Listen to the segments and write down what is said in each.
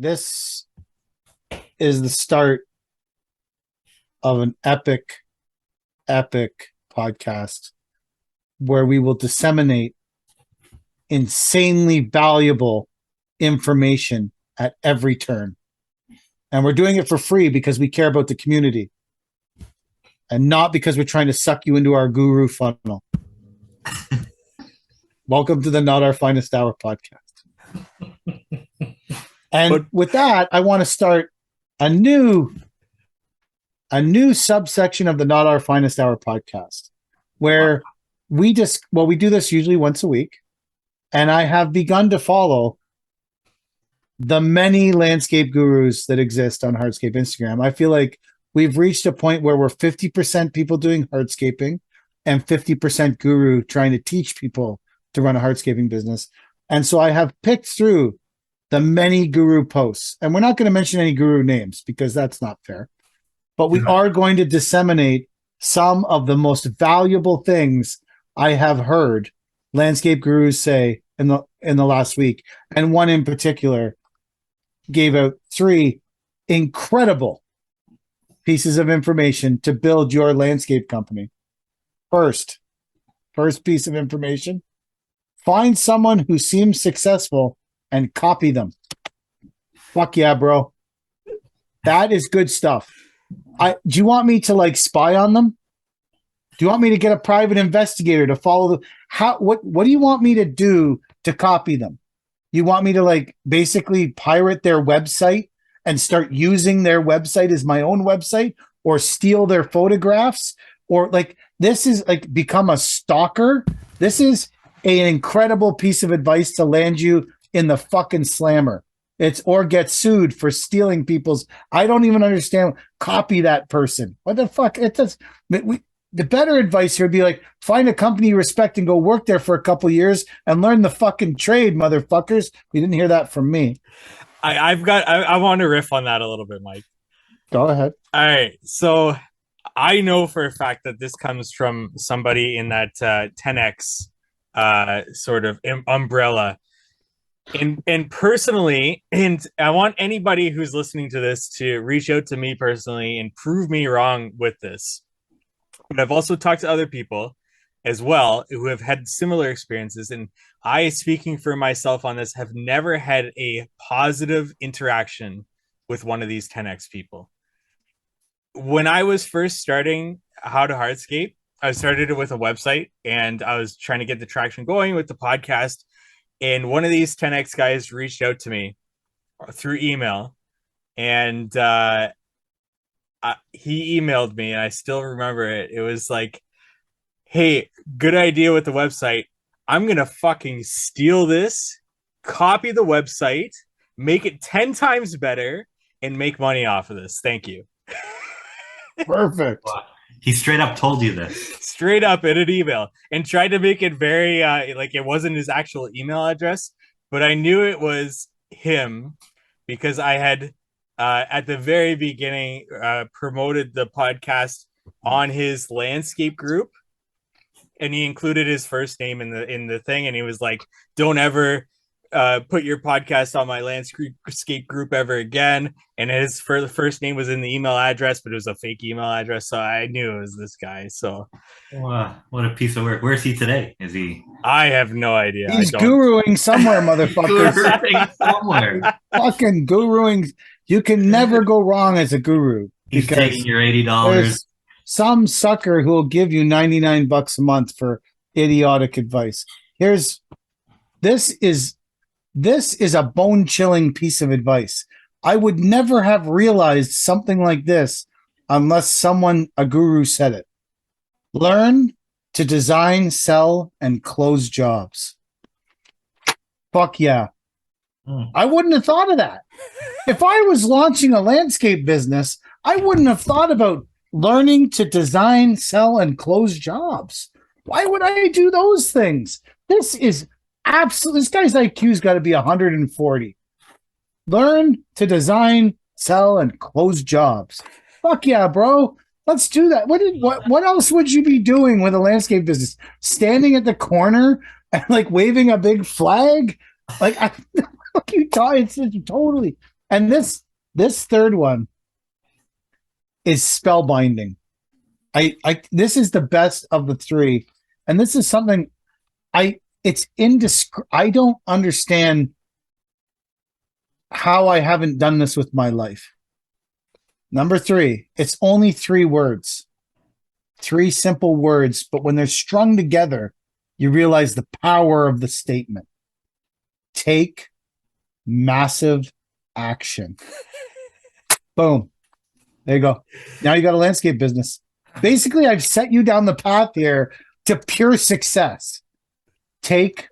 this is the start of an epic podcast where we will disseminate insanely valuable information at every turn. And we're doing it for free because we care about the community and not because we're trying to suck you into our guru funnel. Welcome to the Not Our Finest Hour podcast. And with that, I want to start a new subsection of the Not Our Finest Hour podcast where we do this usually once a week. And I have begun to follow the many landscape gurus that exist on hardscape Instagram. I feel like we've reached a point where we're 50% people doing hardscaping and 50% guru trying to teach people to run a hardscaping business. And so I have picked through the many guru posts, and we're not going to mention any guru names because that's not fair, but we are going to disseminate some of the most valuable things I have heard landscape gurus say in the last week. And one in particular gave out 3 incredible pieces of information to build your landscape company. First piece of information: find someone who seems successful and copy them. Fuck yeah, bro. That is good stuff. Do you want me to spy on them? Do you want me to get a private investigator to follow them? What do you want me to do to copy them? You want me to basically pirate their website and start using their website as my own website, or steal their photographs, or this is become a stalker? This is an incredible piece of advice to land you in the fucking slammer. Or get sued for stealing people's. I don't even understand. Copy that person. What the fuck? It does. The better advice here would be find a company you respect and go work there for a couple of years and learn the fucking trade, motherfuckers. You didn't hear that from me. I want to riff on that a little bit, Mike. Go ahead. All right. So I know for a fact that this comes from somebody in that 10X sort of umbrella. And personally, and I want anybody who's listening to this to reach out to me personally and prove me wrong with this. But I've also talked to other people as well who have had similar experiences. And I, speaking for myself on this, have never had a positive interaction with one of these 10X people. When I was first starting How to Hardscape, I started it with a website and I was trying to get the traction going with the podcast. And one of these 10X guys reached out to me through email, and he emailed me, and I still remember it. It was like, hey, good idea with the website. I'm going to fucking steal this, copy the website, make it 10 times better, and make money off of this. Thank you. Perfect. He straight up told you this. Straight up in an email, and tried to make it very it wasn't his actual email address, but I knew it was him because I had at the very beginning promoted the podcast on his landscape group, and he included his first name in the thing, and he was like, don't ever put your podcast on my landscape group ever again. And his first name was in the email address, but it was a fake email address, so I knew it was this guy. So wow, what a piece of work. Where's he today? Is he? I have no idea. He's guruing somewhere, motherfuckers. Guruing somewhere. Fucking guruing. You can never go wrong as a guru. He's taking your $80. Some sucker who will give you $99 a month for idiotic advice. This is a bone-chilling piece of advice. I would never have realized something like this unless a guru said it. Learn to design, sell, and close jobs. Fuck yeah. I wouldn't have thought of that. If I was launching a landscape business, I wouldn't have thought about learning to design, sell, and close jobs. Why would I do those things? This is absolutely, this guy's IQ's got to be 140. Learn to design, sell, and close jobs. Fuck yeah, bro. Let's do that. What else would you be doing with a landscape business? Standing at the corner and waving a big flag? You thought it's totally. And this third one is spellbinding. I this is the best of the three, and this is something it's I don't understand how I haven't done this with my life. Number 3, it's only 3 words. 3 simple words, but when they're strung together, you realize the power of the statement. Take massive action. Boom. There you go. Now you got a landscape business. Basically, I've set you down the path here to pure success. Take,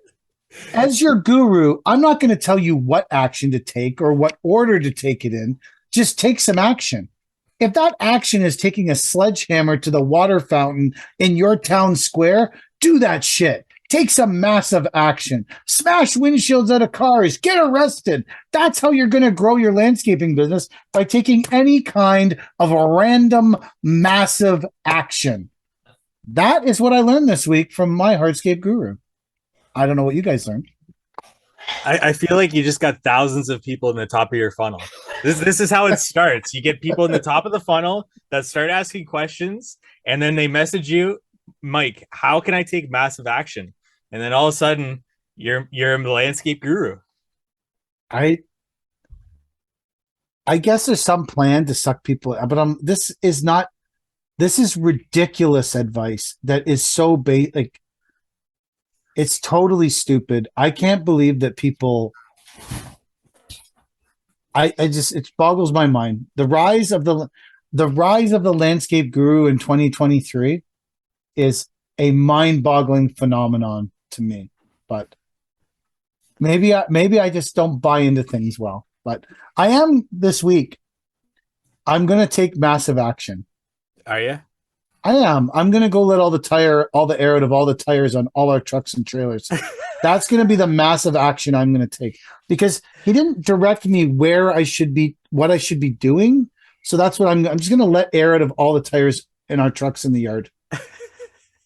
as your guru, I'm not going to tell you what action to take or what order to take it in. Just take some action. If that action is taking a sledgehammer to the water fountain in your town square, do that shit. Take some massive action. Smash windshields out of cars. Get arrested. That's how you're going to grow your landscaping business, by taking any kind of a random massive action. That is what I learned this week from my hardscape guru. I don't know what you guys learned. I feel like you just got thousands of people in the top of your funnel. This is how it starts. You get people in the top of the funnel that start asking questions, and then they message you, Mike, how can I take massive action? And then all of a sudden, you're a landscape guru. I guess there's some plan to suck people, but this is ridiculous advice that is so it's totally stupid. I can't believe that people. It boggles my mind. The rise of the landscape guru in 2023 is a mind-boggling phenomenon to me. But maybe I just don't buy into things well. But I am this week. I'm going to take massive action. Are you? I am. I'm going to go let all the air out of all the tires on all our trucks and trailers. That's going to be the massive action I'm going to take, because he didn't direct me what I should be doing. So that's what I'm just going to let air out of all the tires in our trucks in the yard.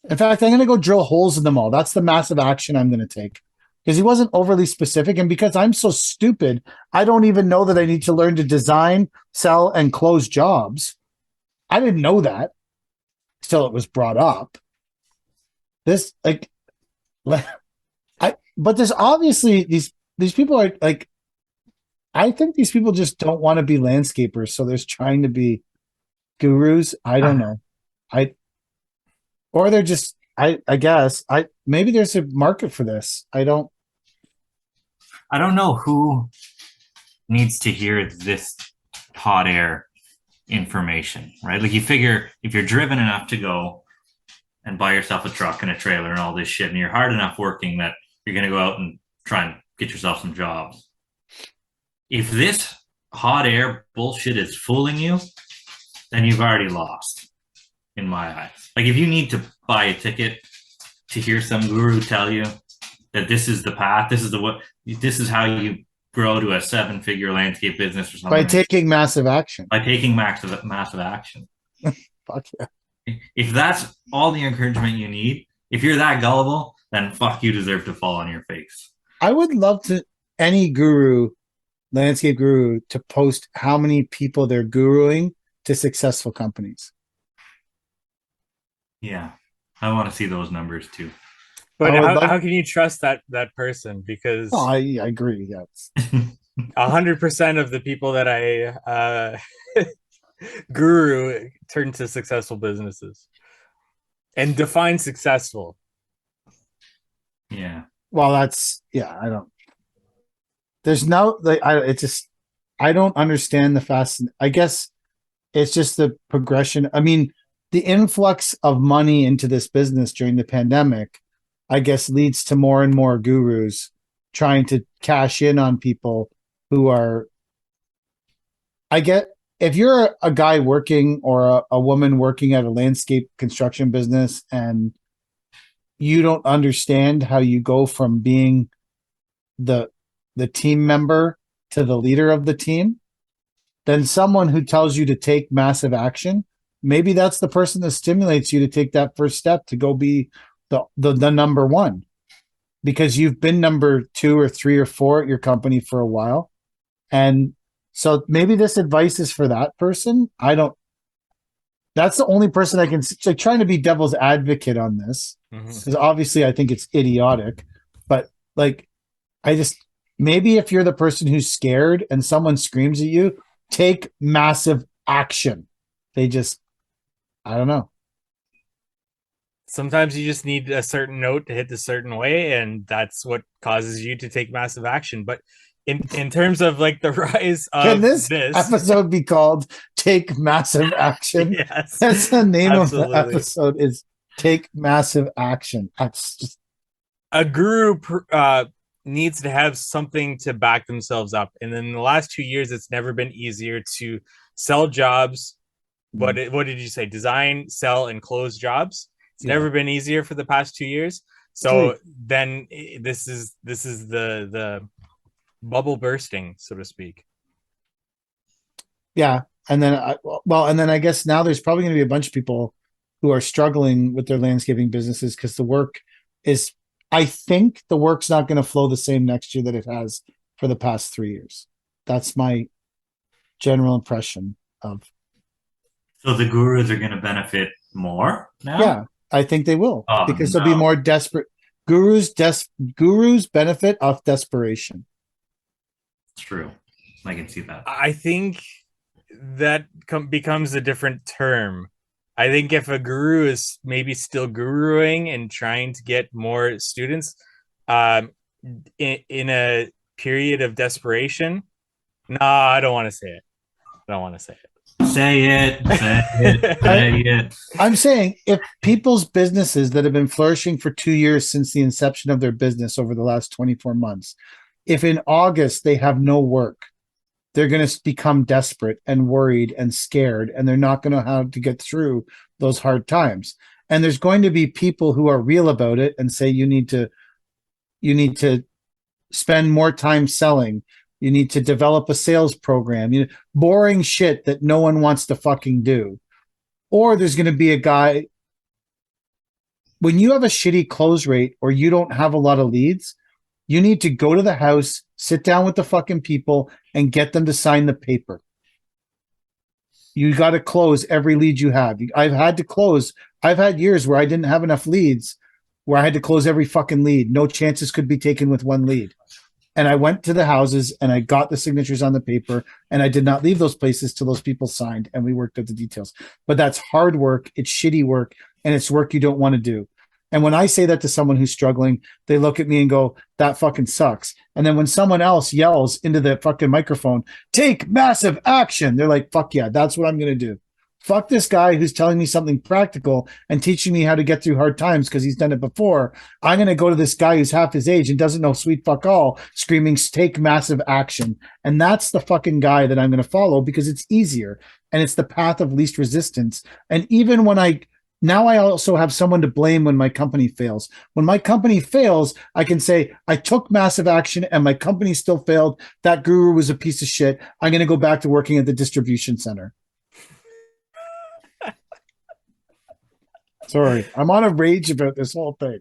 In fact, I'm going to go drill holes in them all. That's the massive action I'm going to take, because he wasn't overly specific. And because I'm so stupid, I don't even know that I need to learn to design, sell, and close jobs. I didn't know that till it was brought up. But there's obviously these people are like, I think these people just don't want to be landscapers, so there's trying to be gurus. I don't know. Or they're just, I guess maybe there's a market for this. I don't know who needs to hear this hot air information, right? Like, you figure if you're driven enough to go and buy yourself a truck and a trailer and all this shit, and you're hard enough working that you're going to go out and try and get yourself some jobs. If this hot air bullshit is fooling you, then you've already lost, in my eyes. Like, if you need to buy a ticket to hear some guru tell you that this is the path, this is how you grow to a 7-figure landscape business or something. By taking massive action. By taking massive action. Fuck yeah. If that's all the encouragement you need, if you're that gullible, then fuck, you deserve to fall on your face. I would love any landscape guru, to post how many people they're guruing to successful companies. Yeah. I want to see those numbers too. But how can you trust that person? Because I agree. Yes. 100% of the people that I guru turn to successful businesses, and define successful. Yeah. Well, I don't. There's no. I don't understand the fast. I guess it's just the progression. I mean, the influx of money into this business during the pandemic, I guess, leads to more and more gurus trying to cash in on people who are. I get, if you're a guy working or a woman working at a landscape construction business, and you don't understand how you go from being the team member to the leader of the team, then someone who tells you to take massive action, maybe that's the person that stimulates you to take that first step to go be the number one, because you've been number 2 or 3 or 4 at your company for a while, and So maybe this advice is for that person. I don't. That's the only person I can like trying to be devil's advocate on this because obviously I think it's idiotic, but like I just maybe if you're the person who's scared and someone screams at you, take massive action. They just I don't know. Sometimes you just need a certain note to hit the certain way, and that's what causes you to take massive action. But in terms of like the rise Can of this this, episode be called Take Massive Action? yes, That's the name absolutely. of the episode is Take Massive Action. That's just A guru needs to have something to back themselves up. And in the last 2 years, it's never been easier to sell jobs. What did you say? Design, sell, and close jobs. It's never been easier for the past 2 years. So then this is the bubble bursting, so to speak. yeah. And then and then I guess now there's probably going to be a bunch of people who are struggling with their landscaping businesses because the work is I think the work's not going to flow the same next year that it has for the past 3 years. That's my general impression of. So the gurus are going to benefit more now? Yeah, I think they will because they'll be no. more desperate. Gurus benefit off desperation. True. I can see that. I think that becomes a different term. I think if a guru is maybe still guruing and trying to get more students in a period of desperation, no, I don't want to say it. I don't want to say it. Say it. Say it. Say it. I'm saying if people's businesses that have been flourishing for 2 years since the inception of their business over the last 24 months, if in August they have no work, they're going to become desperate and worried and scared, and they're not going to know how to get through those hard times. And there's going to be people who are real about it and say you need to spend more time selling. You need to develop a sales program. Boring shit that no one wants to fucking do. Or there's going to be a guy when you have a shitty close rate or you don't have a lot of leads, you need to go to the house, sit down with the fucking people, and get them to sign the paper. You got to close every lead you have. I've had years where I didn't have enough leads where I had to close every fucking lead. No chances could be taken with one lead. And I went to the houses and I got the signatures on the paper and I did not leave those places till those people signed and we worked out the details. But that's hard work. It's shitty work and it's work you don't want to do. And when I say that to someone who's struggling, they look at me and go, that fucking sucks. And then when someone else yells into the fucking microphone, take massive action, they're like, fuck yeah, that's what I'm going to do. Fuck this guy who's telling me something practical and teaching me how to get through hard times because he's done it before. I'm going to go to this guy who's half his age and doesn't know sweet fuck all, screaming, take massive action. And that's the fucking guy that I'm going to follow because it's easier and it's the path of least resistance. And even when now I also have someone to blame when my company fails. When my company fails, I can say, I took massive action and my company still failed. That guru was a piece of shit. I'm going to go back to working at the distribution center. Sorry, I'm on a rage about this whole thing.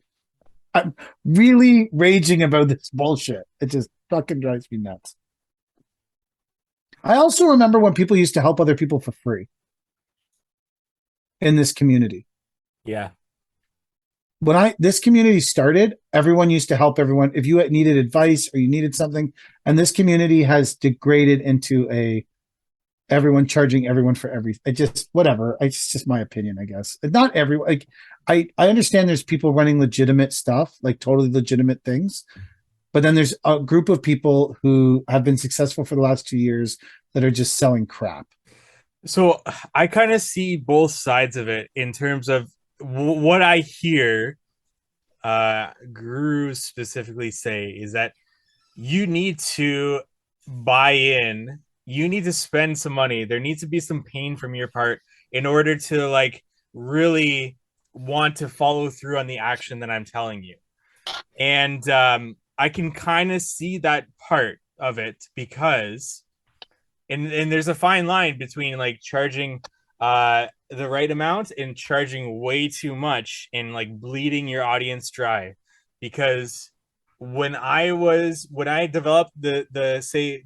I'm really raging about this bullshit. It just fucking drives me nuts. I also remember when people used to help other people for free in this community. Yeah. When this community started, everyone used to help everyone. If you needed advice or you needed something, and this community has degraded into everyone charging everyone for everything. It just whatever. It's just my opinion, I guess. Not everyone. Like I understand there's people running legitimate stuff, like totally legitimate things, but then there's a group of people who have been successful for the last 2 years that are just selling crap. So I kind of see both sides of it in terms of what I hear gurus specifically say is that you need to buy in, you need to spend some money, there needs to be some pain from your part in order to like really want to follow through on the action that I'm telling you. And I can kind of see that part of it because and there's a fine line between like charging the right amount and charging way too much and like bleeding your audience dry. Because when I developed the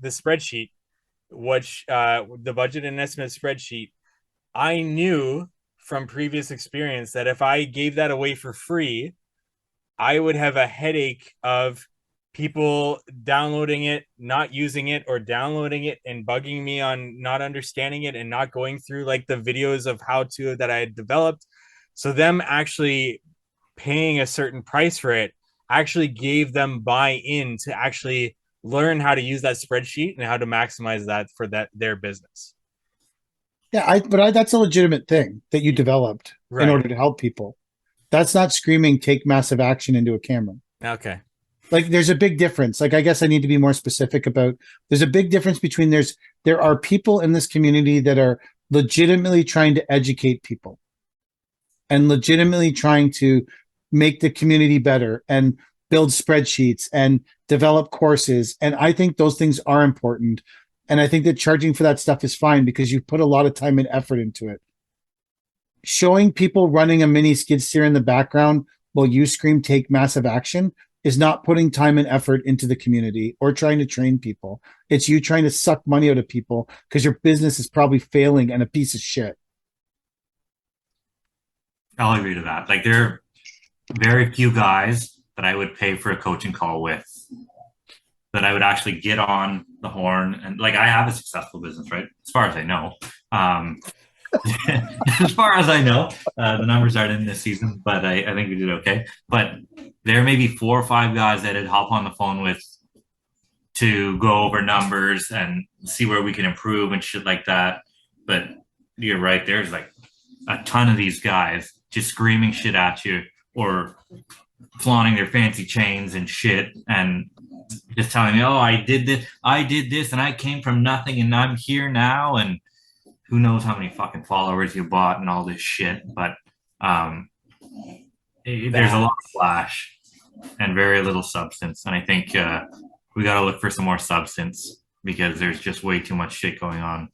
spreadsheet, which the budget and estimate spreadsheet, I knew from previous experience that if I gave that away for free, I would have a headache of people downloading it, not using it, or downloading it and bugging me on not understanding it and not going through like the videos of how to that I had developed. So them actually paying a certain price for it actually gave them buy-in to actually learn how to use that spreadsheet and how to maximize that for that their business. Yeah, that's a legitimate thing that you developed in Right. order to help people. That's not screaming take massive action into a camera. Okay. Like there's a big difference. Like I guess I need to be more specific about there's a big difference between there are people in this community that are legitimately trying to educate people and legitimately trying to make the community better and build spreadsheets and develop courses. And I think those things are important. And I think that charging for that stuff is fine because you put a lot of time and effort into it. Showing people running a mini skid steer in the background while you scream take massive action is not putting time and effort into the community or trying to train people. It's you trying to suck money out of people because your business is probably failing and a piece of shit. I'll agree to that. Like there are very few guys that I would pay for a coaching call with that I would actually get on the horn and like I have a successful business, right? As far as I know. As far as I know, the numbers aren't in this season, but I think we did okay. But there may be 4 or 5 guys that I'd hop on the phone with to go over numbers and see where we can improve and shit like that. But you're right, there's like a ton of these guys just screaming shit at you or flaunting their fancy chains and shit and just telling me, oh, I did this, and I came from nothing, and I'm here now, and who knows how many fucking followers you bought and all this shit. But there's a lot of flash and very little substance, and I think we got to look for some more substance because there's just way too much shit going on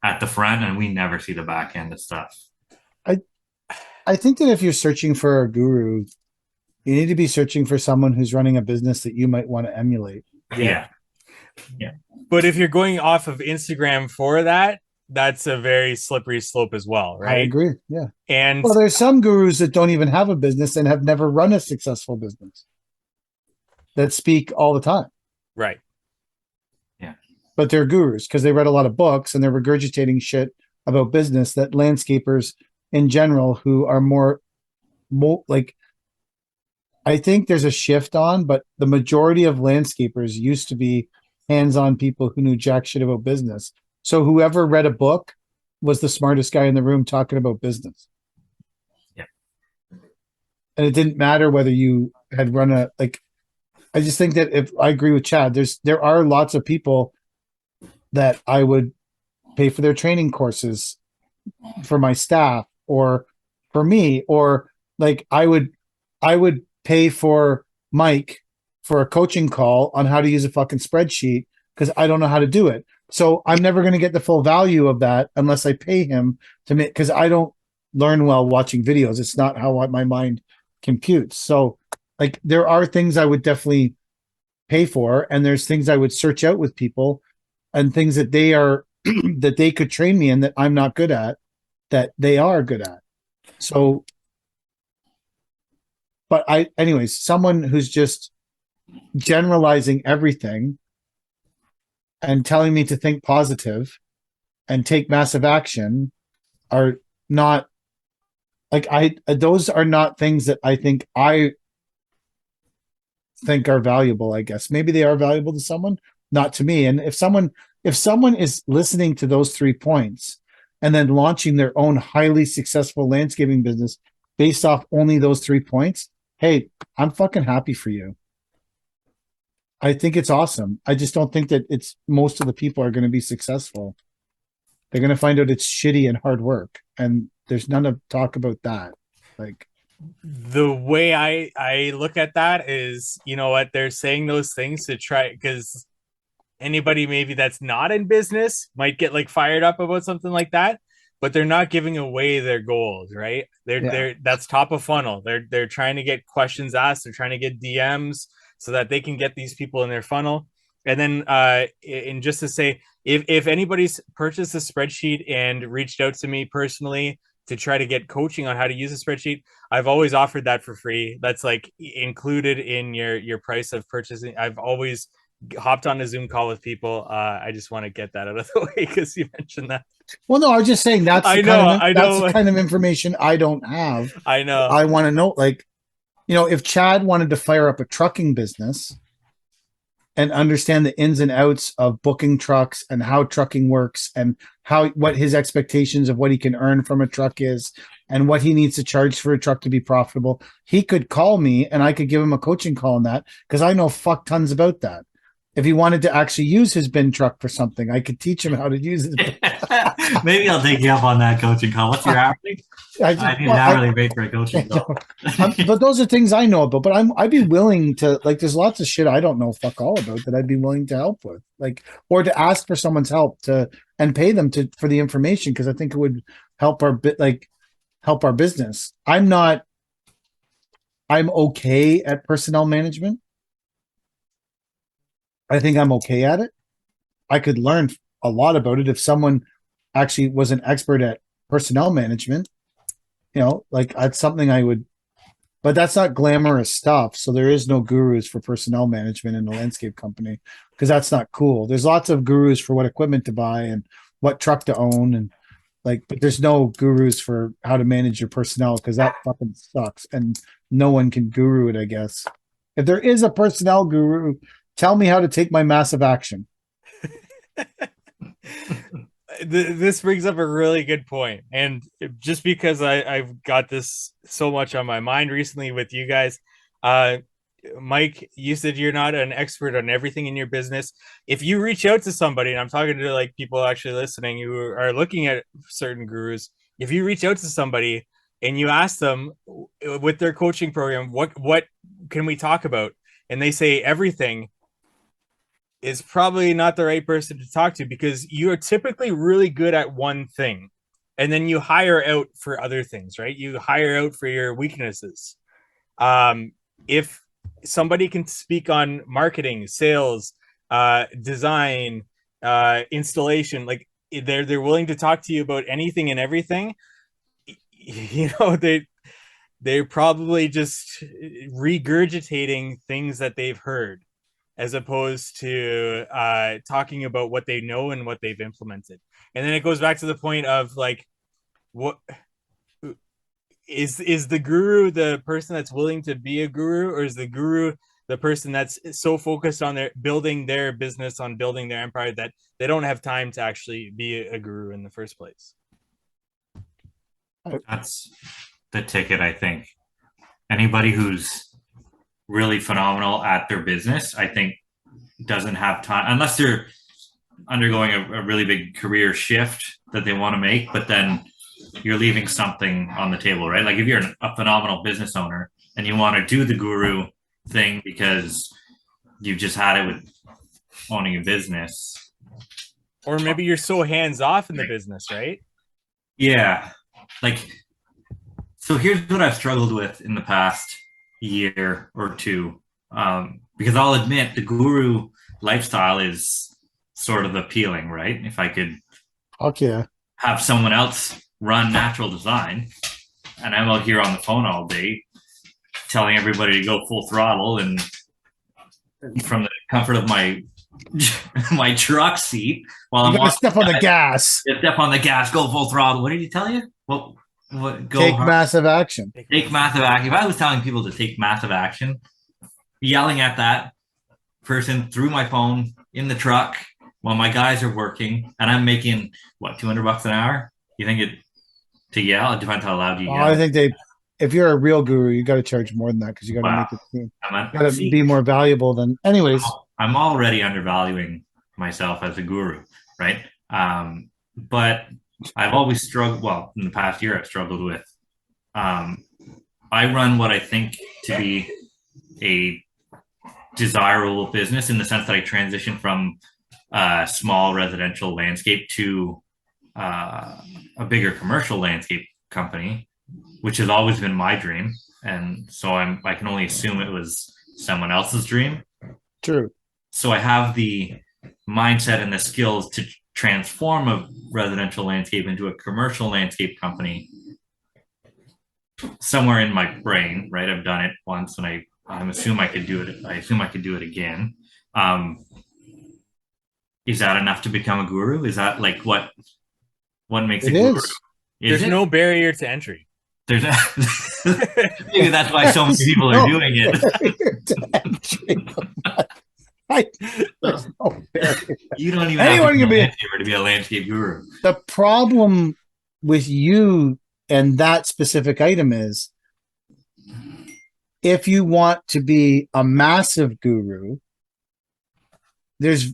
at the front, and we never see the back end of stuff. I think that if you're searching for a guru, you need to be searching for someone who's running a business that you might want to emulate. Yeah. But if you're going off of Instagram for that, that's a very slippery slope as well, right? I agree. Yeah. And well, there's some gurus that don't even have a business and have never run a successful business that speak all the time. Right. Yeah. But they're gurus because they read a lot of books and they're regurgitating shit about business that landscapers in general who are more like, I think there's a shift on, but the majority of landscapers used to be hands-on people who knew jack shit about business. So whoever read a book was the smartest guy in the room talking about business. Yeah. And it didn't matter whether you had run I just think that if I agree with Chad, there are lots of people that I would pay for their training courses for my staff or for me, or like I would pay for Mike for a coaching call on how to use a fucking spreadsheet because I don't know how to do it. So I'm never going to get the full value of that unless I pay him to make, because I don't learn well watching videos. It's not how my mind computes. So like there are things I would definitely pay for, and there's things I would search out with people and things that they are that they could train me in that I'm not good at, that they are good at. So but anyways, someone who's just generalizing everything and telling me to think positive and take massive action are not like those are not things that I think are valuable. I guess maybe they are valuable to someone, not to me. And if someone is listening to those 3 points and then launching their own highly successful landscaping business based off only those 3 points, hey, I'm fucking happy for you. I think it's awesome. I just don't think that most of the people are going to be successful. They're going to find out it's shitty and hard work. And there's none of talk about that. Like the way I look at that is, you know what, they're saying those things to try, because anybody maybe that's not in business might get like fired up about something like that, but they're not giving away their goals, right? They're that's top of funnel. They're trying to get questions asked, they're trying to get DMs so that they can get these people in their funnel. And then and just to say, if anybody's purchased a spreadsheet and reached out to me personally to try to get coaching on how to use a spreadsheet, I've always offered that for free. That's like included in your price of purchasing. I've always hopped on a Zoom call with people. I just want to get that out of the way because you mentioned that. Well, no, I was just saying that's I the know, kind of I that's the know. kind of information I don't have. I know. I want to know, like, if Chad wanted to fire up a trucking business and understand the ins and outs of booking trucks and how trucking works and what his expectations of what he can earn from a truck is and what he needs to charge for a truck to be profitable, he could call me and I could give him a coaching call on that because I know fuck tons about that. If he wanted to actually use his bin truck for something, I could teach him how to use his bin. Maybe I'll take you up on that coaching call. What's your hourly? I need an hourly rate for a coaching call. But those are things I know about. But I'd be willing to, like, there's lots of shit I don't know fuck all about that I'd be willing to help with, like, or to ask for someone's help and pay them for the information because I think it would help our business. I'm okay at personnel management. I think I'm okay at it. I could learn a lot about it if someone actually was an expert at personnel management. Like that's something I would, but that's not glamorous stuff. So there is no gurus for personnel management in a landscape company because that's not cool. There's lots of gurus for what equipment to buy and what truck to own and but there's no gurus for how to manage your personnel because that fucking sucks and no one can guru it, I guess. If there is a personnel guru, tell me how to take my massive action. This brings up a really good point. And just because I've got this so much on my mind recently with you guys, Mike, you said you're not an expert on everything in your business. If you reach out to somebody, and I'm talking to like people actually listening who are looking at certain gurus, if you reach out to somebody and you ask them with their coaching program, what can we talk about? And they say everything, is probably not the right person to talk to because you are typically really good at one thing and then you hire out for other things, right? You hire out for your weaknesses. If somebody can speak on marketing, sales, design, installation, like they're willing to talk to you about anything and everything, they're probably just regurgitating things that they've heard, as opposed to talking about what they know and what they've implemented. And then it goes back to the point of like, what is the guru the person that's willing to be a guru, or is the guru the person that's so focused on building their business, on building their empire, that they don't have time to actually be a guru in the first place? That's the ticket, I think. Anybody who's really phenomenal at their business, I think, doesn't have time, unless they're undergoing a really big career shift that they want to make, but then you're leaving something on the table, right? Like if you're a phenomenal business owner and you want to do the guru thing because you've just had it with owning a business. Or maybe you're so hands off in the business, right? Yeah. Like, so here's what I've struggled with in the past year or two. Because I'll admit the guru lifestyle is sort of appealing, right? If I could have someone else run natural design and I'm out here on the phone all day telling everybody to go full throttle and from the comfort of my truck seat while you gotta step on the gas. Step on the gas, go full throttle. What did he tell you? Go take massive action. Take massive action. If I was telling people to take massive action, yelling at that person through my phone in the truck while my guys are working and I'm making what, $200 an hour? You think to yell? It depends how loud you yell. I think if you're a real guru, you got to charge more than that because you got to make it. Got to be more valuable than. Anyways, I'm already undervaluing myself as a guru, right? But I've always struggled. Well, in the past year, I've struggled with. I run what I think to be a desirable business in the sense that I transitioned from a small residential landscape to a bigger commercial landscape company, which has always been my dream. And so I can only assume it was someone else's dream. True. So I have the mindset and the skills to transform a residential landscape into a commercial landscape company somewhere in my brain, right? I've done it once, and I assume I could do it. I assume I could do it again. Is that enough to become a guru? Is that like what makes a It guru? is. Is There's it? no barrier to entry. There's maybe that's why so many people are doing it. barrier to entry. There's no barrier. You don't even Anyone have to can be a be. landscaper to be a landscape guru. The problem with you and that specific item is, if you want to be a massive guru, there's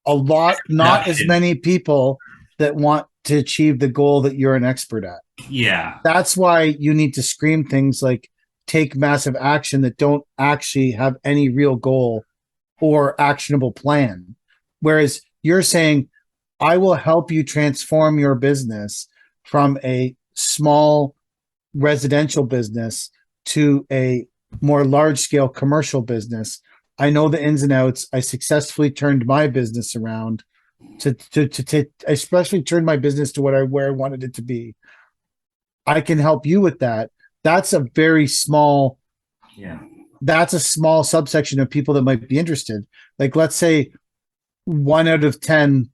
not as many people that want to achieve the goal that you're an expert at. Yeah. That's why you need to scream things like take massive action that don't actually have any real goal or actionable plan. Whereas you're saying, I will help you transform your business from a small residential business to a more large scale commercial business. I know the ins and outs. I successfully turned my business around I especially turned my business to where I wanted it to be. I can help you with that. That's a very small, that's a small subsection of people that might be interested. Like, let's say 1 out of 10,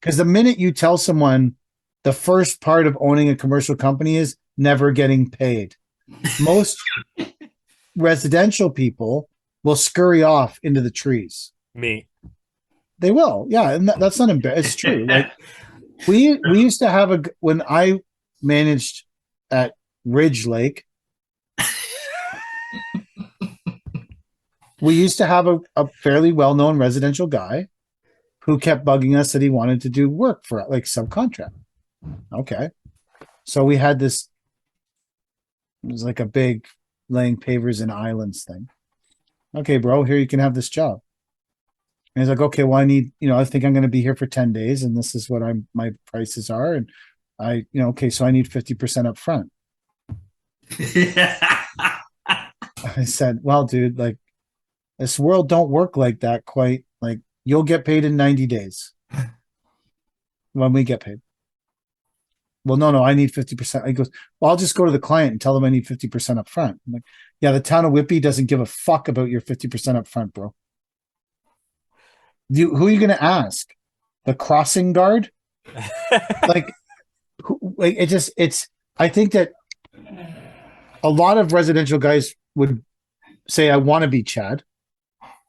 because the minute you tell someone the first part of owning a commercial company is never getting paid, most residential people will scurry off into the trees. Me. They will, yeah, and that's not embarrassing. It's true. Like we used to have when I managed at Ridge Lake, we used to have a fairly well-known residential guy who kept bugging us that he wanted to do work for like subcontract. Okay, so we had this. It was like a big laying pavers and islands thing. Okay, bro, here you can have this job. And he's like, okay, well, I think I'm going to be here for 10 days and this is what my prices are. And okay, so I need 50% up front. I said, well, dude, like this world don't work like that quite. Like you'll get paid in 90 days when we get paid. Well, no, I need 50%. He goes, well, I'll just go to the client and tell them I need 50% up front. I'm like, yeah, the town of Whitby doesn't give a fuck about your 50% up front, bro. Who are you going to ask? The crossing guard? I think that a lot of residential guys would say, I want to be Chad.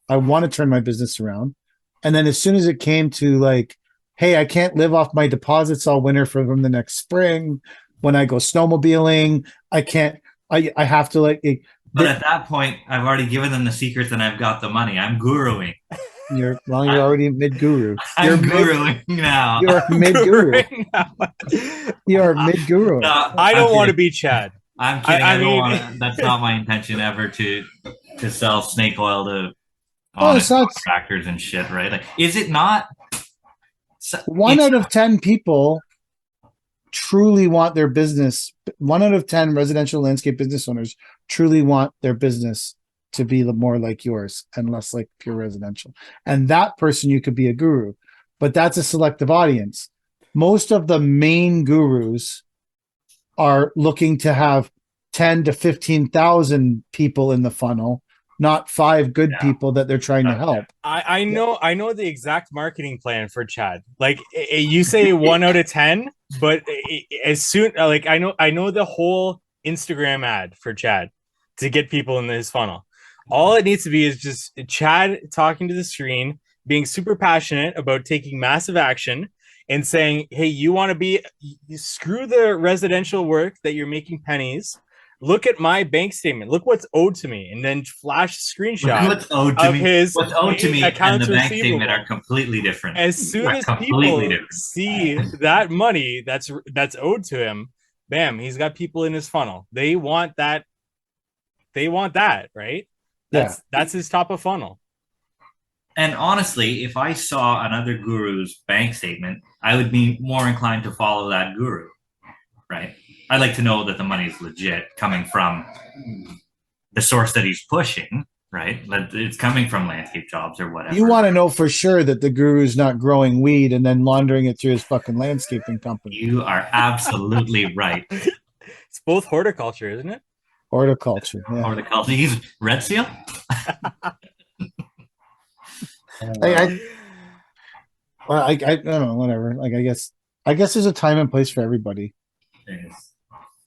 I want to turn my business around. And then as soon as it came to like, hey, I can't live off my deposits all winter from the next spring. When I go snowmobiling, I can't, I have to like. But at that point, I've already given them the secrets and I've got the money. I'm guruing. You're already mid-guru. I'm guruing now. You're mid-guru. You're mid-guru. No, I don't want to be Chad. I'm kidding. I don't want. That's not my intention ever to sell snake oil to honest contractors and shit. Right? Like, is it not? 1 out of 10 people truly want their business. 1 out of 10 residential landscape business owners truly want their business to be more like yours and less like pure residential. And that person, you could be a guru, but that's a selective audience. Most of the main gurus are looking to have 10 to 15,000 people in the funnel, not 5 good people that they're trying to help. I know the exact marketing plan for Chad. Like you say 1 out of 10, but as soon like I know the whole Instagram ad for Chad to get people in his funnel. All it needs to be is just Chad talking to the screen, being super passionate about taking massive action and saying, hey, you want to be, screw the residential work that you're making pennies. Look at my bank statement. Look what's owed to me. And then flash a screenshot what's owed to of me. his What's owed to me and the bank receivable. statement are completely different. As soon as people see that money that's owed to him, bam, he's got people in his funnel. They want that, right? That's his top of funnel. And honestly, if I saw another guru's bank statement, I would be more inclined to follow that guru, right? I'd like to know that the money is legit coming from the source that he's pushing, right? It's coming from landscape jobs or whatever. You want to know for sure that the guru's not growing weed and then laundering it through his fucking landscaping company. You are absolutely right. It's both horticulture, isn't it? Horticulture. Yeah. Horticulture. You use red seal? I don't know, whatever. Like, I guess there's a time and place for everybody.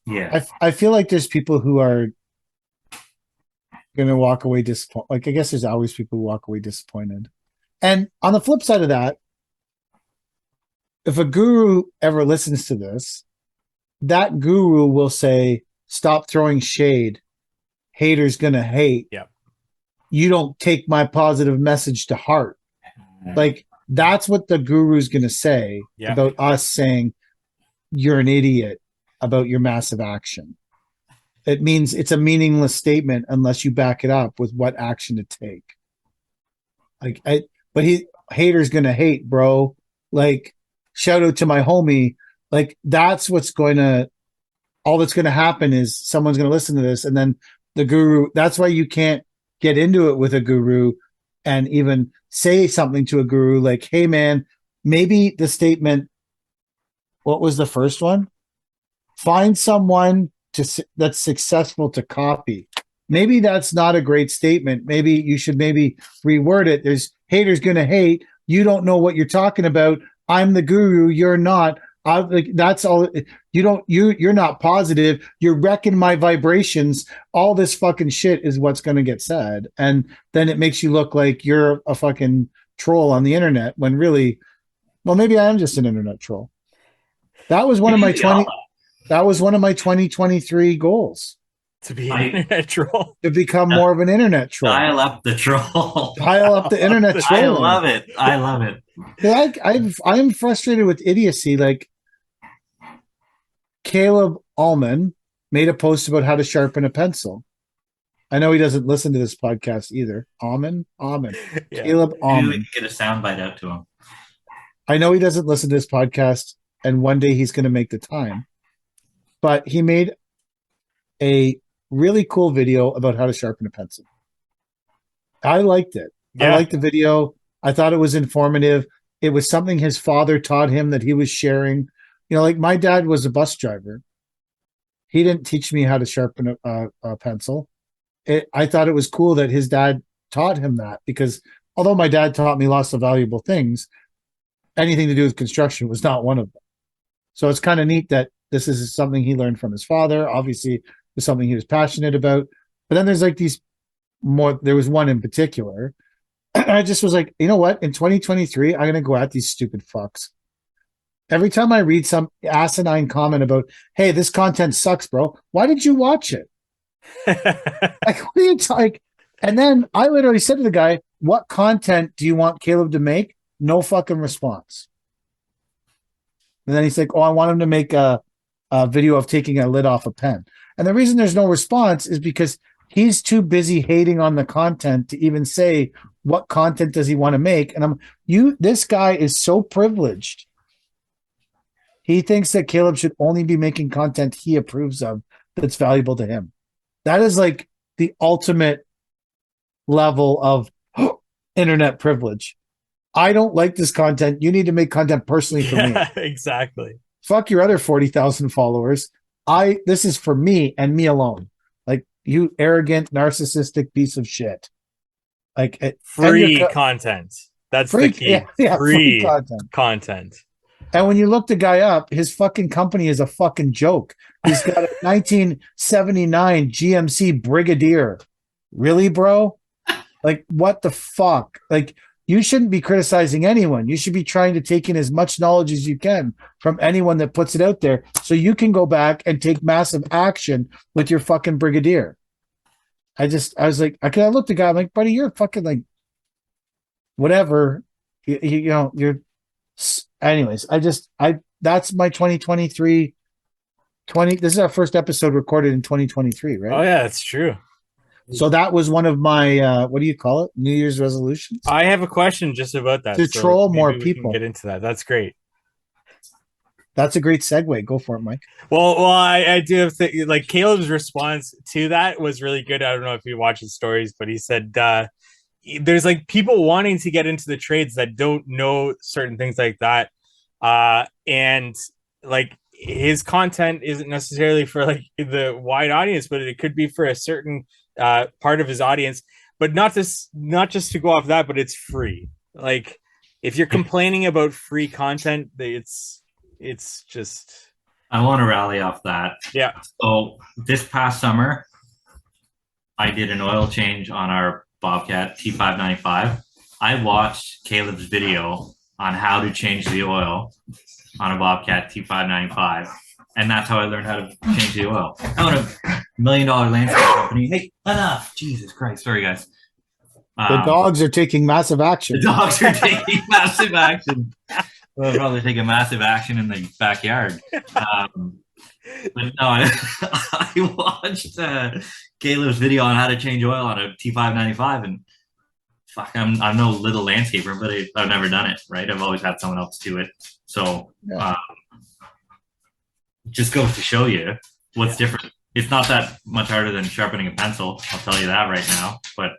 Yeah. I feel like there's people who are going to walk away disappointed. Like, I guess there's always people who walk away disappointed. And on the flip side of that, if a guru ever listens to this, that guru will say, stop throwing shade. Haters going to hate. Yep. You don't take my positive message to heart. Like, that's what the guru's going to say about us saying you're an idiot about your massive action. It means it's a meaningless statement unless you back it up with what action to take. Like, haters going to hate, bro. Like, shout out to my homie. Like, that's what's going to, all that's going to happen is someone's going to listen to this, and then the guru, that's why you can't get into it with a guru and even say something to a guru like, hey man, maybe the statement, what was the first one? Find someone that's successful to copy. Maybe that's not a great statement. Maybe you should reword it. There's haters going to hate. You don't know what you're talking about. I'm the guru. You're not. That's all. You're not positive. You're wrecking my vibrations. All this fucking shit is what's going to get said. And then it makes you look like you're a fucking troll on the internet when really, well, maybe I am just an internet troll. That was one of my 2023 goals. To be an internet troll. To become more of an internet troll. Dial up the troll. Dial up the internet troll. I love it. I'm frustrated with idiocy. Like, Caleb Allman made a post about how to sharpen a pencil. I know he doesn't listen to this podcast either. Alman. Yeah. Caleb Allman. Get a soundbite out to him. I know he doesn't listen to this podcast, and one day he's going to make the time. But he made a really cool video about how to sharpen a pencil. I liked it. Yeah. I liked the video. I thought it was informative. It was something his father taught him that he was sharing. You know, like, my dad was a bus driver. He didn't teach me how to sharpen a pencil. I thought it was cool that his dad taught him that, because although my dad taught me lots of valuable things, anything to do with construction was not one of them. So it's kind of neat that this is something he learned from his father. Obviously, it was something he was passionate about. But then there's like these more, there was one in particular. I just was like, you know what? In 2023, I'm going to go at these stupid fucks. Every time I read some asinine comment about, hey, this content sucks, bro. Why did you watch it? Like, what are you like? And then I literally said to the guy, what content do you want Caleb to make? No fucking response. And then he's like, oh, I want him to make a video of taking a lid off a pen. And the reason there's no response is because he's too busy hating on the content to even say what content does he want to make. And this guy is so privileged. He thinks that Caleb should only be making content he approves of that's valuable to him. That is like the ultimate level of internet privilege. I don't like this content. You need to make content personally for me. Exactly. Fuck your other 40,000 followers. This is for me and me alone. Like, you arrogant, narcissistic piece of shit. Like, free content. That's free, the key. Yeah, free content. And when you look the guy up, his fucking company is a fucking joke. He's got a 1979 GMC Brigadier. Really, bro? Like, what the fuck? Like, you shouldn't be criticizing anyone. You should be trying to take in as much knowledge as you can from anyone that puts it out there, so you can go back and take massive action with your fucking Brigadier. I was like, I looked at the guy, I'm like, buddy, you're fucking like, whatever. You know, you're. Anyways, that's my 2023. This is our first episode recorded in 2023, right? Oh yeah, that's true. So that was one of my what do you call it? New Year's resolutions. I have a question just about that. To troll more people. Get into that. That's great. That's a great segue. Go for it, Mike. Well, I do have like Caleb's response to that was really good. I don't know if you watch his stories, but he said there's like people wanting to get into the trades that don't know certain things like that, and like his content isn't necessarily for like the wide audience, but it could be for a certain part of his audience. But not just to go off that, but it's free. Like if you're complaining about free content, it's just I want to rally off that. yeah. So this past summer, I did an oil change on our Bobcat T595. I watched Caleb's video on how to change the oil on a Bobcat T595, and that's how I learned how to change the oil. I own $1 million landscape company. Hey, enough! Jesus Christ! Sorry, guys. The dogs are taking massive action. The dogs are taking massive action. They'll probably take a massive action in the backyard. But no, I watched Caleb's video on how to change oil on a T595, and fuck, I'm no little landscaper, but I've never done it. Right, I've always had someone else do it. So just goes to show you what's different. It's not that much harder than sharpening a pencil. I'll tell you that right now. But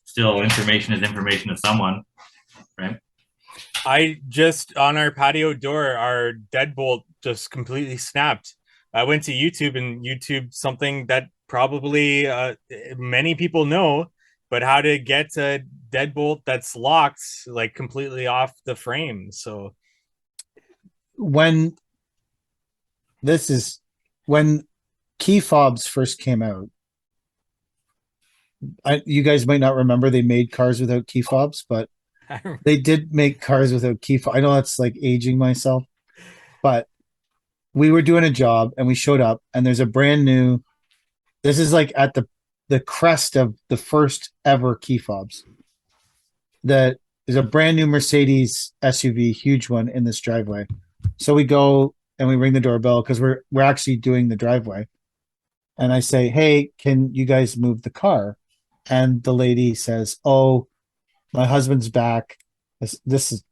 still, information is information to someone, right? I just on our patio door, our deadbolt just completely snapped. I went to YouTube and YouTube something that probably many people know, but how to get a deadbolt that's locked like completely off the frame. So when key fobs first came out, you guys might not remember they made cars without key fobs, but they did make cars without key fobs. I know that's like aging myself, but we were doing a job and we showed up and there's a brand new, this is like at the crest of the first ever key fobs. That is a brand new Mercedes SUV, huge one in this driveway. So we go and we ring the doorbell because we're actually doing the driveway. And I say, hey, can you guys move the car? And the lady says, oh, my husband's back. This is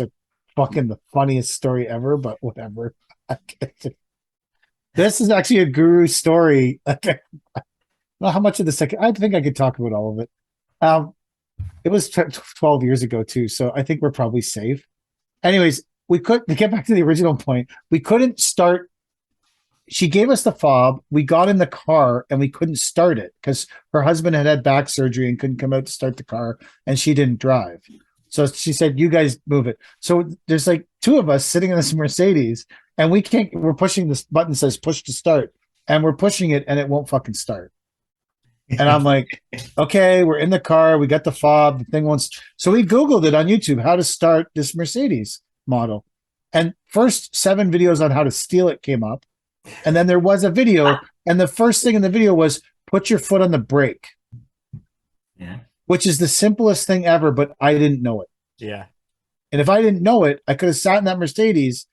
a fucking the funniest story ever, but whatever. This is actually a guru story. Well, how much of this I think I could talk about all of it. It was 12 years ago too, so I think we're probably safe. Anyways, to get back to the original point, we couldn't start. She gave us the fob. We got in the car and we couldn't start it because her husband had back surgery and couldn't come out to start the car, and she didn't drive. So she said, you guys move it. So there's like two of us sitting in this Mercedes and we're pushing this button that says push to start, and we're pushing it and it won't fucking start. And I'm like, okay, we're in the car. We got the fob. The thing won't. So we Googled it on YouTube, how to start this Mercedes model. And first 7 videos on how to steal it came up. And then there was a video. And the first thing in the video was put your foot on the brake. Yeah. Which is the simplest thing ever, but I didn't know it. yeah. And if I didn't know it, I could have sat in that Mercedes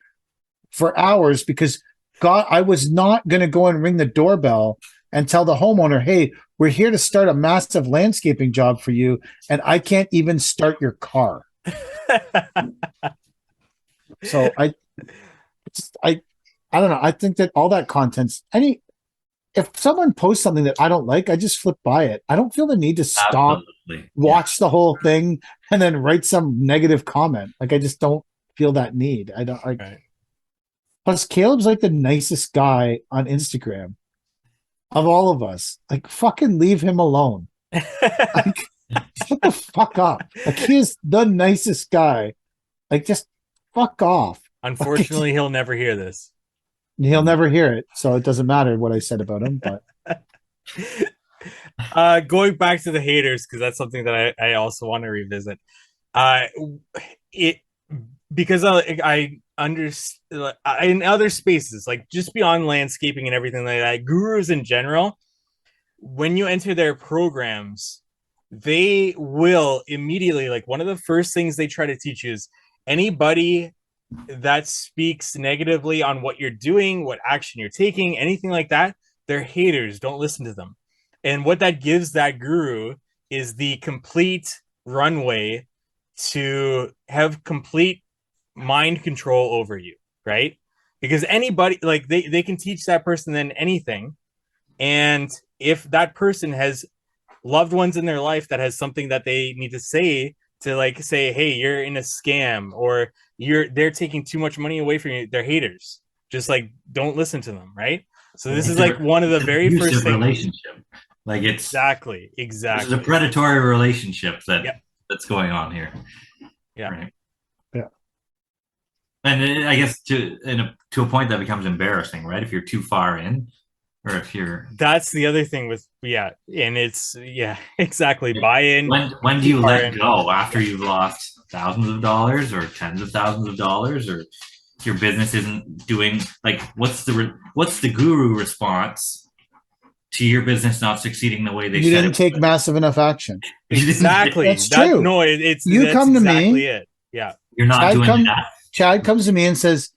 for hours because God, I was not going to go and ring the doorbell and tell the homeowner, hey, we're here to start a massive landscaping job for you, and I can't even start your car. So I don't know. I think that all that content's if someone posts something that I don't like, I just flip by it. I don't feel the need to stop, watch the whole thing, and then write some negative comment. Like I just don't feel that need. I don't like. Right. Plus, Caleb's like the nicest guy on Instagram of all of us. Like, fucking leave him alone. Like, shut the fuck up. Like, he is the nicest guy. Like, just fuck off. Unfortunately, he'll never hear this. He'll never hear it, so it doesn't matter what I said about him. But going back to the haters, because that's something that I also want to revisit. Because I understand in other spaces, like just beyond landscaping and everything like that, gurus in general, when you enter their programs, they will immediately, like, one of the first things they try to teach you is anybody that speaks negatively on what you're doing, what action you're taking, anything like that, they're haters. Don't listen to them. And what that gives that guru is the complete runway to have complete mind control over you, right? Because anybody, like, they can teach that person then anything. And if that person has loved ones in their life that has something that they need to say, to like say, hey, you're in a scam, or they're taking too much money away from you, they're haters. Just like, don't listen to them, right? So this is like one of the very first things. Relationship. Like Exactly. This is a predatory relationship that's going on here. Yeah. Right. Yeah. And I guess to a point that becomes embarrassing, right? If you're too far in, or if you're. That's the other thing with and it's exactly. Buy in. When do you let go after you've lost thousands of dollars or tens of thousands of dollars, or your business isn't doing, like, what's the guru response to your business not succeeding the way they You said didn't take massive enough action. Exactly. That's true. No, it's you come to exactly me. It. Yeah. You're not doing that. Chad comes to me and says,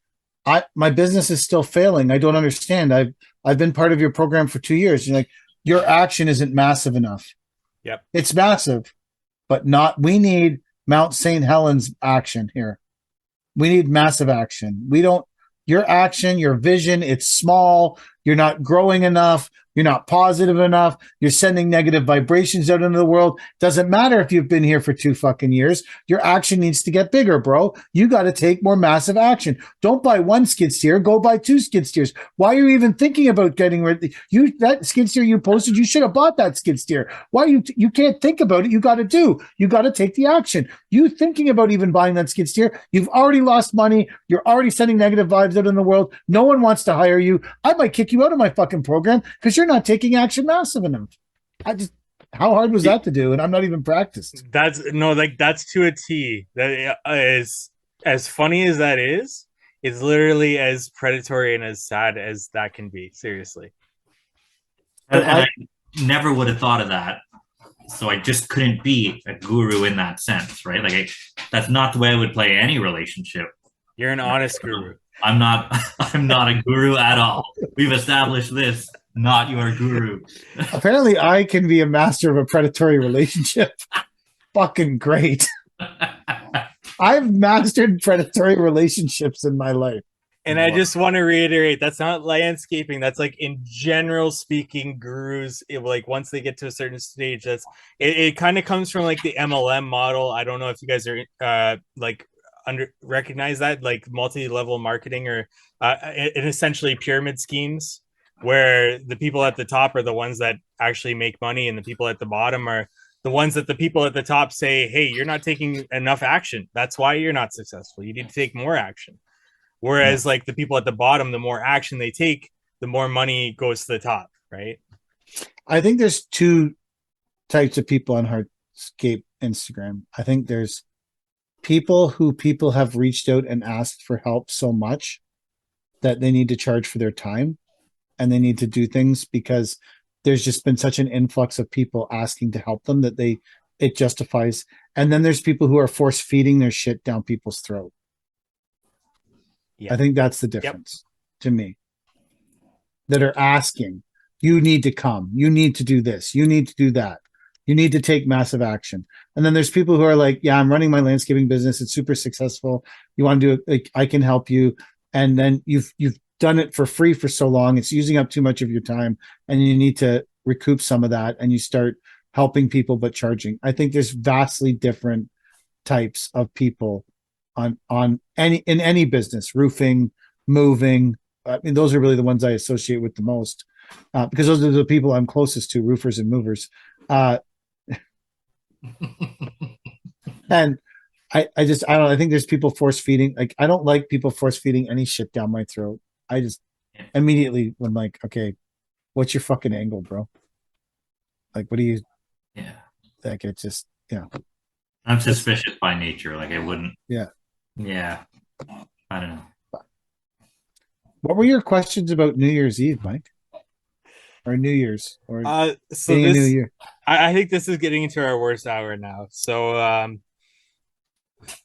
my business is still failing. I don't understand. I've been part of your program for 2 years. You're like, your action isn't massive enough. Yep. It's massive, but we need Mount St. Helens action here. We need massive action. Your action, your vision, it's small. You're not growing enough. You're not positive enough. You're sending negative vibrations out into the world. Doesn't matter if you've been here for 2 fucking years. Your action needs to get bigger, bro. You got to take more massive action. Don't buy 1 skid steer. Go buy 2 skid steers. Why are you even thinking about getting rid of that skid steer you posted? You should have bought that skid steer. Why you can't think about it? You got to take the action. You thinking about even buying that skid steer, you've already lost money. You're already sending negative vibes out in the world. No one wants to hire you. I might kick you out of my fucking program because you're not taking action massive enough. How hard was that to do? And I'm not even practiced. That's to a T. That is, as funny as that is, it's literally as predatory and as sad as that can be. Seriously. And I never would have thought of that. So I just couldn't be a guru in that sense, right? Like, that's not the way I would play any relationship. You're an honest guru. I'm not a guru at all. We've established this. Not your guru. Apparently, I can be a master of a predatory relationship. Fucking great. I've mastered predatory relationships in my life. And I just want to reiterate, that's not landscaping. That's like, in general speaking, gurus, like, once they get to a certain stage, it kind of comes from like the MLM model. I don't know if you guys are recognize that, like, multi-level marketing, or essentially pyramid schemes, where the people at the top are the ones that actually make money, and the people at the bottom are the ones that the people at the top say, hey, you're not taking enough action. That's why you're not successful. You need to take more action. Whereas like the people at the bottom, the more action they take, the more money goes to the top, right? I think there's 2 types of people on Hardscape Instagram. I think there's people have reached out and asked for help so much that they need to charge for their time, and they need to do things because there's just been such an influx of people asking to help them that it justifies. And then there's people who are force feeding their shit down people's throat. I think that's the difference to me. That are asking, you need to come, you need to do this, you need to do that, you need to take massive action. And then there's people who are like, yeah, I'm running my landscaping business, it's super successful, you want to do it, like, I can help you. And then you've done it for free for so long, it's using up too much of your time, and you need to recoup some of that, and you start helping people but charging. I think there's vastly different types of people in any business, roofing, moving. I mean, those are really the ones I associate with the most, because those are the people I'm closest to, roofers and movers. And I don't know. I think there's people force feeding. Like, I don't like people force feeding any shit down my throat. I just immediately, when like, okay, what's your fucking angle, bro? Like, what do you? Yeah. Like, it just, yeah. I'm suspicious by nature. Like, I wouldn't. Yeah. Yeah. I don't know. What were your questions about New Year's Eve, Mike? Or New Year's? Or so being this, a New Year? I think this is getting into our worst hour now. So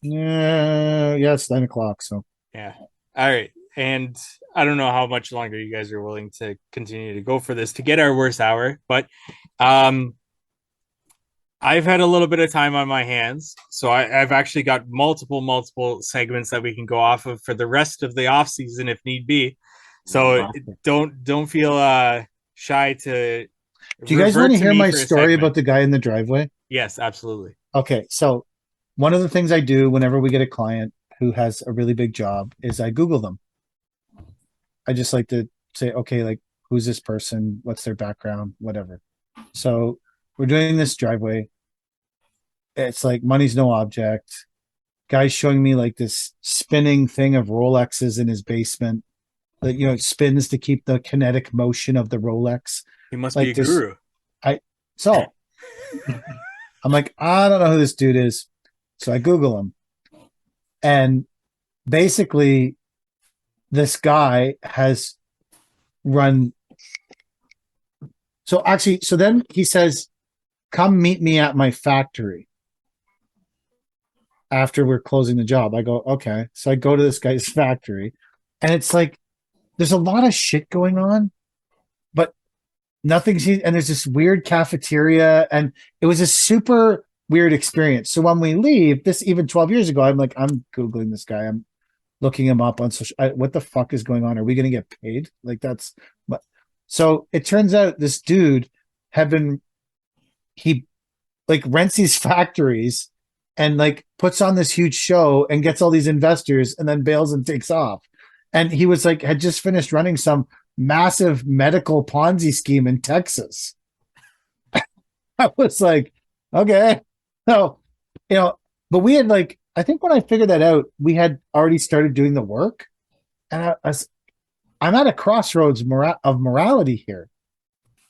yeah, it's 9:00. So yeah. All right. And I don't know how much longer you guys are willing to continue to go for this to get our worst hour, but I I've had a little bit of time on my hands, so I've actually got multiple segments that we can go off of for the rest of the off season if need be. So don't feel shy to Do you guys want revert to to hear me my for a story segment. about the guy in the driveway? Yes, absolutely. Okay, so one of the things I do whenever we get a client who has a really big job is I Google them. I just like to say, okay, like, who's this person? What's their background? Whatever. So we're doing this driveway. It's like money's no object. Guy's showing me like this spinning thing of Rolexes in his basement that, it spins to keep the kinetic motion of the Rolex. He must be Like a this. guru. So I'm like, I don't know who this dude is. So I Google him. And basically, this guy has run. So then he says, come meet me at my factory after we're closing the job. I go, okay. So I go to this guy's factory, and it's like, there's a lot of shit going on, but nothing's, and there's this weird cafeteria, and it was a super weird experience. So when we leave, this even 12 years ago, I'm like, I'm Googling this guy. I'm looking him up on social. What the fuck is going on? Are we going to get paid? Like that's, but so it turns out this dude he like rents these factories and like puts on this huge show and gets all these investors and then bails and takes off. And he was like, had just finished running some massive medical Ponzi scheme in Texas. I was like, okay. So, but we had like, I think when I figured that out, we had already started doing the work. And I'm at a crossroads of morality here.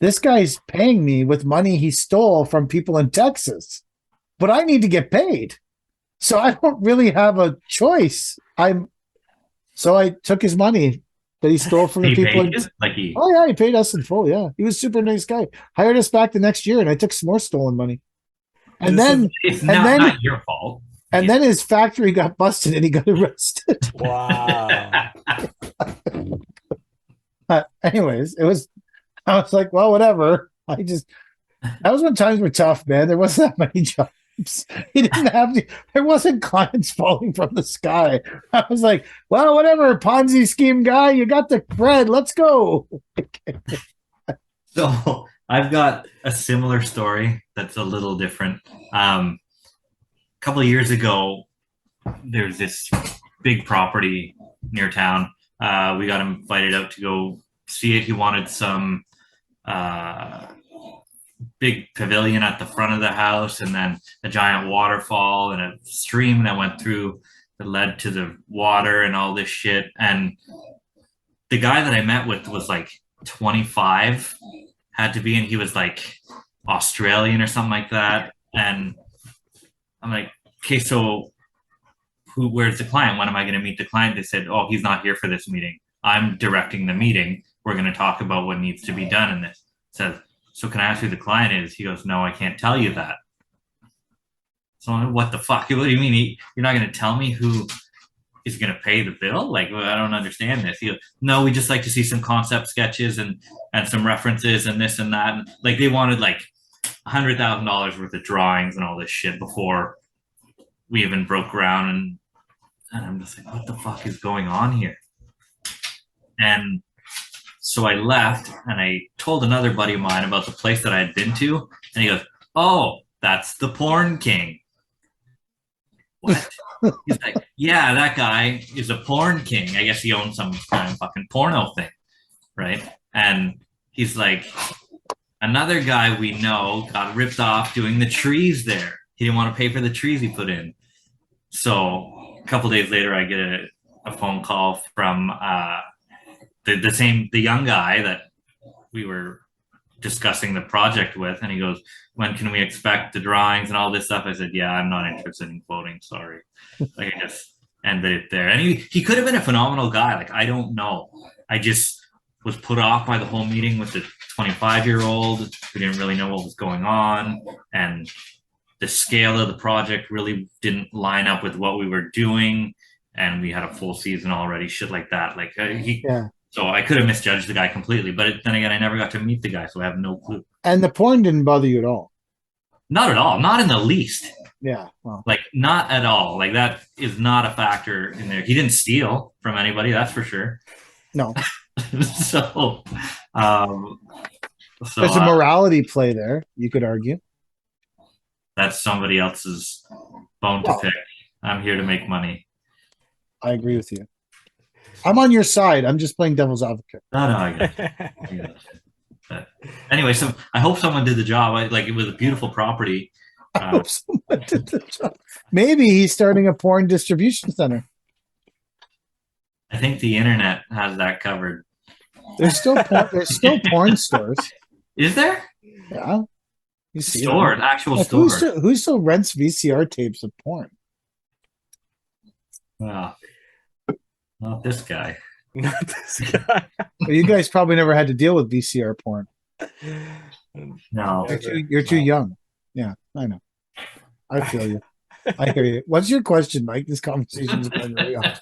This guy's paying me with money he stole from people in Texas, but I need to get paid. So I don't really have a choice. So I took his money that he stole from the people. Oh yeah, he paid us in full. Yeah, he was a super nice guy. Hired us back the next year, and I took some more stolen money. And then it's not your fault. And then his factory got busted, and he got arrested. Wow. Anyways, I was like, well, whatever. That was when times were tough, man. There wasn't that many jobs. He didn't there wasn't clients falling from the sky. I was like, well, whatever, Ponzi scheme guy, you got the bread. Let's go. So I've got a similar story that's a little different. A couple of years ago, there's this big property near town. We got invited out to go see it. He wanted some big pavilion at the front of the house, and then a giant waterfall and a stream that went through that led to the water and all this shit. And the guy that I met with was like 25, had to be, and he was like Australian or something like that. And I'm like, okay, so where's the client? When am I going to meet the client? They said, oh, he's not here for this meeting. I'm directing the meeting. We're going to talk about what needs to be done in this. Says, so can I ask who the client is? He goes, no, I can't tell you that. So I'm like, what the fuck? What do you mean? You're not going to tell me who is going to pay the bill? Like, well, I don't understand this. He goes, no, we just like to see some concept sketches and some references and this and that. And like they wanted like $100,000 worth of drawings and all this shit before we even broke ground. And I'm just like, what the fuck is going on here? And so I left and I told another buddy of mine about the place that I had been to. And he goes, oh, that's the Porn King. What? He's like, yeah, that guy is a porn king. I guess he owns some kind of fucking porno thing. Right. And he's like, another guy we know got ripped off doing the trees there. He didn't want to pay for the trees he put in. So a couple days later, I get a phone call from the young guy that we were discussing the project with, and he goes, when can we expect the drawings and all this stuff? I said, yeah, I'm not interested in quoting, sorry. Like I just ended it there. And he could have been a phenomenal guy. Like, I don't know. I just was put off by the whole meeting with the 25-year-old who didn't really know what was going on, and the scale of the project really didn't line up with what we were doing, and we had a full season already, shit like that. Like So I could have misjudged the guy completely, but then again, I never got to meet the guy, so I have no clue. And the porn didn't bother you at all? Not at all. Not in the least. Yeah. Well, Like, not at all. Like, that is not a factor in there. He didn't steal from anybody, that's for sure. no. so, um, so There's a morality play there, you could argue. that's somebody else's bone to Well, pick. I'm here to make money. I agree with you. I'm on your side. I'm just playing devil's advocate. No, I get it. I get it. But anyway, so I hope someone did the job. Like, it was a beautiful property. I hope someone did the job. Maybe he's starting a porn distribution center. I think the internet has that covered. There's still porn stores. Is there? Yeah. You see Stores, them. actual Like, stores. who still rents VCR tapes of porn? Well, not this guy. Not this guy. Well, you guys probably never had to deal with VCR porn. No. You're too young. Yeah, I know. I feel you. I hear you. What's your question, Mike? This conversation is going really off.